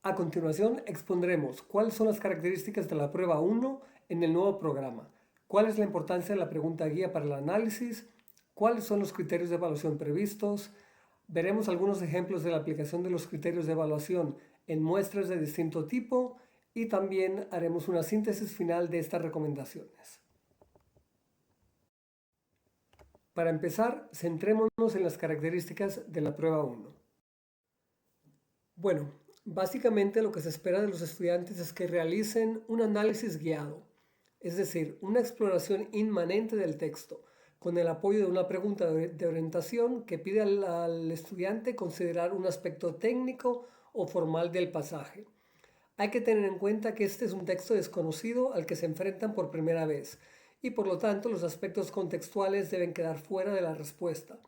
A continuación expondremos cuáles son las características de la prueba 1 en el nuevo programa, cuál es la importancia de la pregunta guía para el análisis, cuáles son los criterios de evaluación previstos, veremos algunos ejemplos de la aplicación de los criterios de evaluación en muestras de distinto tipo y también haremos una síntesis final de estas recomendaciones. Para empezar, centrémonos en las características de la prueba 1. Bueno, básicamente lo que se espera de los estudiantes es que realicen un análisis guiado, es decir, una exploración inmanente del texto, con el apoyo de una pregunta de orientación que pide al estudiante considerar un aspecto técnico o formal del pasaje. Hay que tener en cuenta que este es un texto desconocido al que se enfrentan por primera vez y por lo tanto los aspectos contextuales deben quedar fuera de la respuesta.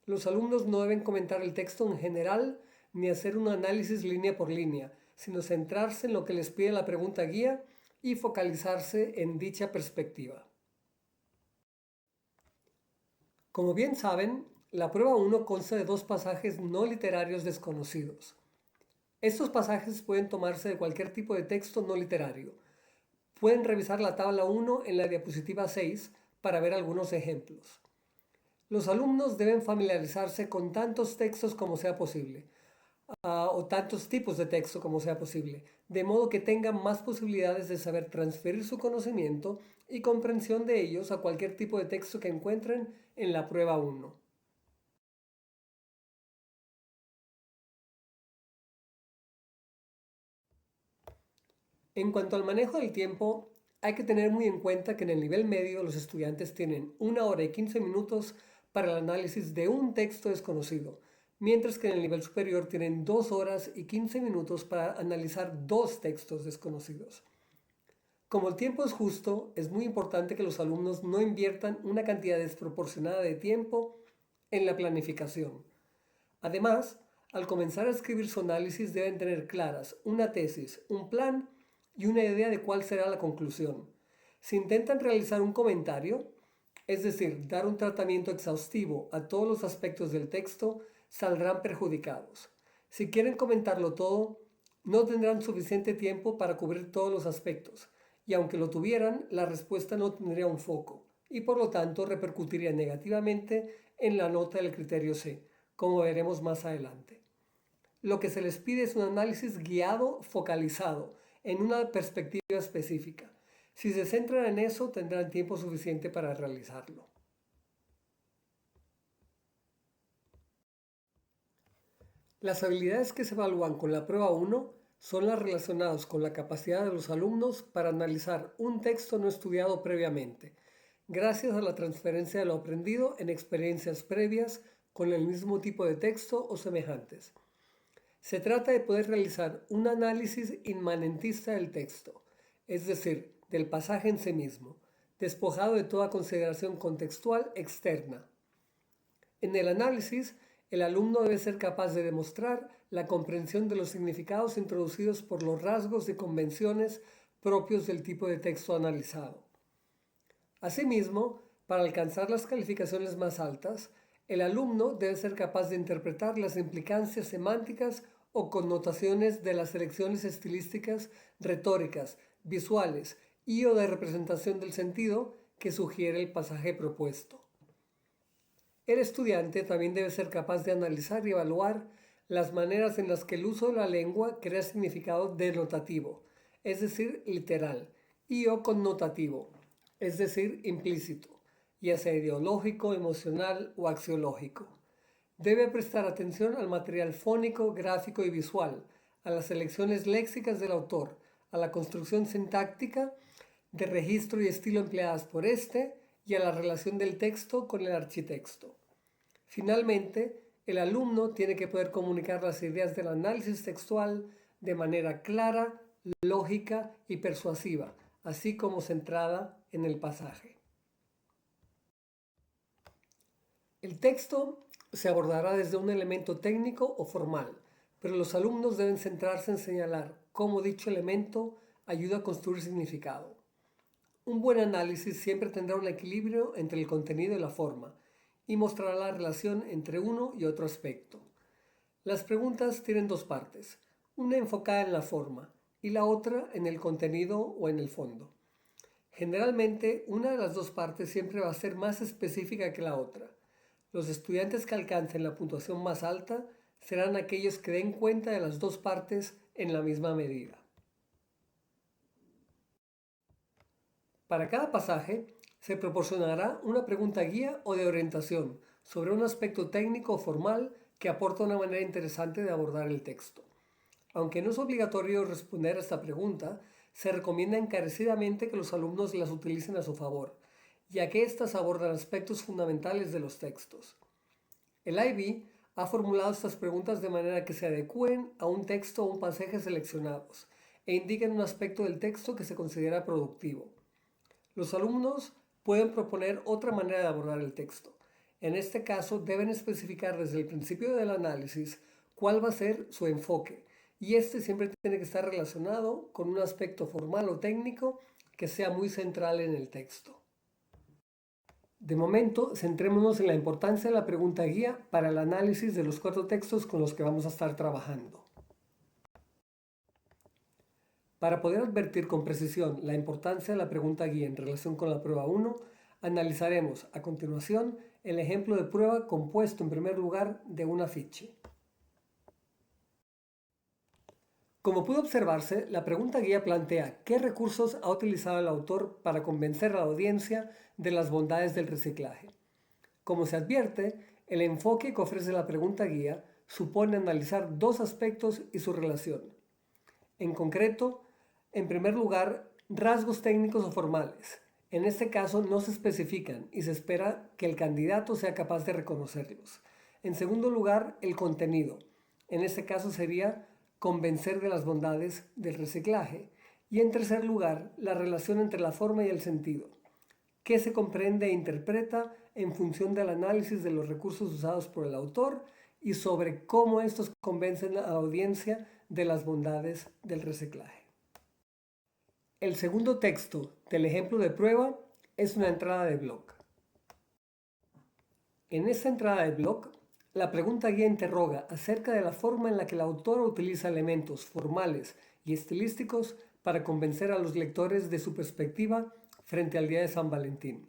Los alumnos no deben comentar el texto en general ni hacer un análisis línea por línea, sino centrarse en lo que les pide la pregunta guía y focalizarse en dicha perspectiva. Como bien saben, la prueba 1 consta de dos pasajes no literarios desconocidos. Estos pasajes pueden tomarse de cualquier tipo de texto no literario. Pueden revisar la tabla 1 en la diapositiva 6 para ver algunos ejemplos. Los alumnos deben familiarizarse con tantos textos como sea posible, o tantos tipos de texto como sea posible, de modo que tengan más posibilidades de saber transferir su conocimiento y comprensión de ellos a cualquier tipo de texto que encuentren en la prueba 1. En cuanto al manejo del tiempo, hay que tener muy en cuenta que en el nivel medio los estudiantes tienen 1 hora y 15 minutos para el análisis de un texto desconocido, mientras que en el nivel superior tienen 2 horas y 15 minutos para analizar dos textos desconocidos. Como el tiempo es justo, es muy importante que los alumnos no inviertan una cantidad desproporcionada de tiempo en la planificación. Además, al comenzar a escribir su análisis deben tener claras una tesis, un plan y una idea de cuál será la conclusión. Si intentan realizar un comentario, es decir, dar un tratamiento exhaustivo a todos los aspectos del texto, saldrán perjudicados. Si quieren comentarlo todo, no tendrán suficiente tiempo para cubrir todos los aspectos, y aunque lo tuvieran, la respuesta no tendría un foco, y por lo tanto repercutiría negativamente en la nota del criterio C, como veremos más adelante. Lo que se les pide es un análisis guiado, focalizado, en una perspectiva específica. Si se centran en eso, tendrán tiempo suficiente para realizarlo. Las habilidades que se evalúan con la prueba 1 son las relacionadas con la capacidad de los alumnos para analizar un texto no estudiado previamente, gracias a la transferencia de lo aprendido en experiencias previas con el mismo tipo de texto o semejantes. Se trata de poder realizar un análisis inmanentista del texto, es decir, del pasaje en sí mismo, despojado de toda consideración contextual externa. En el análisis, el alumno debe ser capaz de demostrar la comprensión de los significados introducidos por los rasgos y convenciones propios del tipo de texto analizado. Asimismo, para alcanzar las calificaciones más altas, el alumno debe ser capaz de interpretar las implicancias semánticas o connotaciones de las selecciones estilísticas, retóricas, visuales y o de representación del sentido que sugiere el pasaje propuesto. El estudiante también debe ser capaz de analizar y evaluar las maneras en las que el uso de la lengua crea significado denotativo, es decir, literal, y o connotativo, es decir, implícito, ya sea ideológico, emocional o axiológico. Debe prestar atención al material fónico, gráfico y visual, a las selecciones léxicas del autor, a la construcción sintáctica de registro y estilo empleadas por éste y a la relación del texto con el architexto. Finalmente, el alumno tiene que poder comunicar las ideas del análisis textual de manera clara, lógica y persuasiva, así como centrada en el pasaje. El texto se abordará desde un elemento técnico o formal, pero los alumnos deben centrarse en señalar cómo dicho elemento ayuda a construir significado. Un buen análisis siempre tendrá un equilibrio entre el contenido y la forma, y mostrará la relación entre uno y otro aspecto. Las preguntas tienen dos partes. una enfocada en la forma y la otra en el contenido o en el fondo. Generalmente, una de las dos partes siempre va a ser más específica que la otra. Los estudiantes que alcancen la puntuación más alta serán aquellos que den cuenta de las dos partes en la misma medida. Para cada pasaje, se proporcionará una pregunta guía o de orientación sobre un aspecto técnico o formal que aporta una manera interesante de abordar el texto. Aunque no es obligatorio responder a esta pregunta, se recomienda encarecidamente que los alumnos las utilicen a su favor, ya que éstas abordan aspectos fundamentales de los textos. El IB ha formulado estas preguntas de manera que se adecúen a un texto o un pasaje seleccionados e indiquen un aspecto del texto que se considera productivo. Los alumnos pueden proponer otra manera de abordar el texto. En este caso, deben especificar desde el principio del análisis cuál va a ser su enfoque, y este siempre tiene que estar relacionado con un aspecto formal o técnico que sea muy central en el texto. De momento, centrémonos en la importancia de la pregunta guía para el análisis de los 4 textos con los que vamos a estar trabajando. Para poder advertir con precisión la importancia de la pregunta guía en relación con la prueba 1, analizaremos a continuación el ejemplo de prueba compuesto en primer lugar de un afiche. Como pudo observarse, la pregunta guía plantea qué recursos ha utilizado el autor para convencer a la audiencia de las bondades del reciclaje. Como se advierte, el enfoque que ofrece la pregunta guía supone analizar dos aspectos y su relación. En concreto, en primer lugar, rasgos técnicos o formales. En este caso no se especifican y se espera que el candidato sea capaz de reconocerlos. En segundo lugar, el contenido. En este caso sería convencer de las bondades del reciclaje. Y en tercer lugar, la relación entre la forma y el sentido. ¿Qué se comprende e interpreta en función del análisis de los recursos usados por el autor y sobre cómo estos convencen a la audiencia de las bondades del reciclaje? El segundo texto del ejemplo de prueba es una entrada de blog. En esta entrada de blog, la pregunta guía interroga acerca de la forma en la que el autor utiliza elementos formales y estilísticos para convencer a los lectores de su perspectiva frente al día de San Valentín.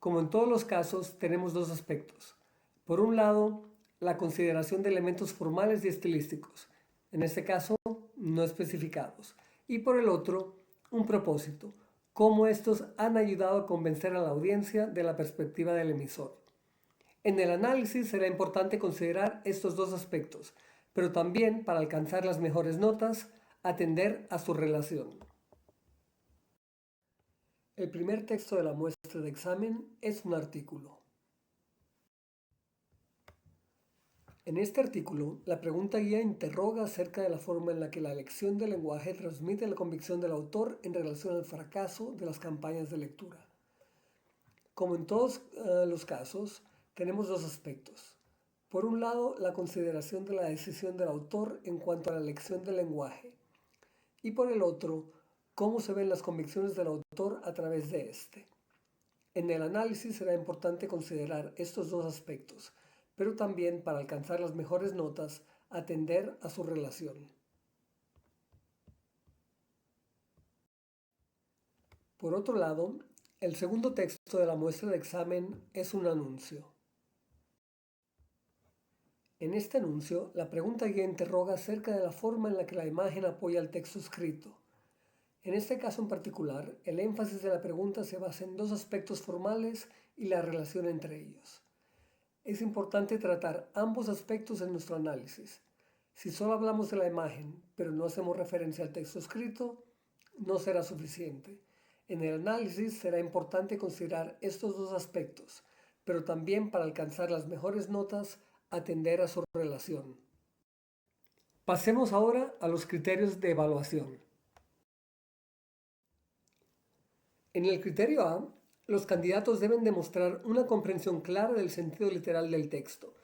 Como en todos los casos, tenemos dos aspectos. Por un lado, la consideración de elementos formales y estilísticos, en este caso no especificados, y por el otro, un propósito, cómo estos han ayudado a convencer a la audiencia de la perspectiva del emisor. En el análisis será importante considerar estos dos aspectos, pero también, para alcanzar las mejores notas, atender a su relación. El primer texto de la muestra de examen es un artículo. En este artículo, la pregunta guía interroga acerca de la forma en la que la elección del lenguaje transmite la convicción del autor en relación al fracaso de las campañas de lectura. Como en todos los casos, tenemos dos aspectos. Por un lado, la consideración de la decisión del autor en cuanto a la elección del lenguaje. Y por el otro, cómo se ven las convicciones del autor a través de este. En el análisis será importante considerar estos dos aspectos, pero también, para alcanzar las mejores notas, atender a su relación. Por otro lado, el segundo texto de la muestra de examen es un anuncio. En este anuncio, la pregunta guía interroga acerca de la forma en la que la imagen apoya el texto escrito. En este caso en particular, el énfasis de la pregunta se basa en dos aspectos formales y la relación entre ellos. Es importante tratar ambos aspectos en nuestro análisis. Si solo hablamos de la imagen, pero no hacemos referencia al texto escrito, no será suficiente. En el análisis será importante considerar estos dos aspectos, pero también, para alcanzar las mejores notas, atender a su relación. Pasemos ahora a los criterios de evaluación. En el criterio A, los candidatos deben demostrar una comprensión clara del sentido literal del texto,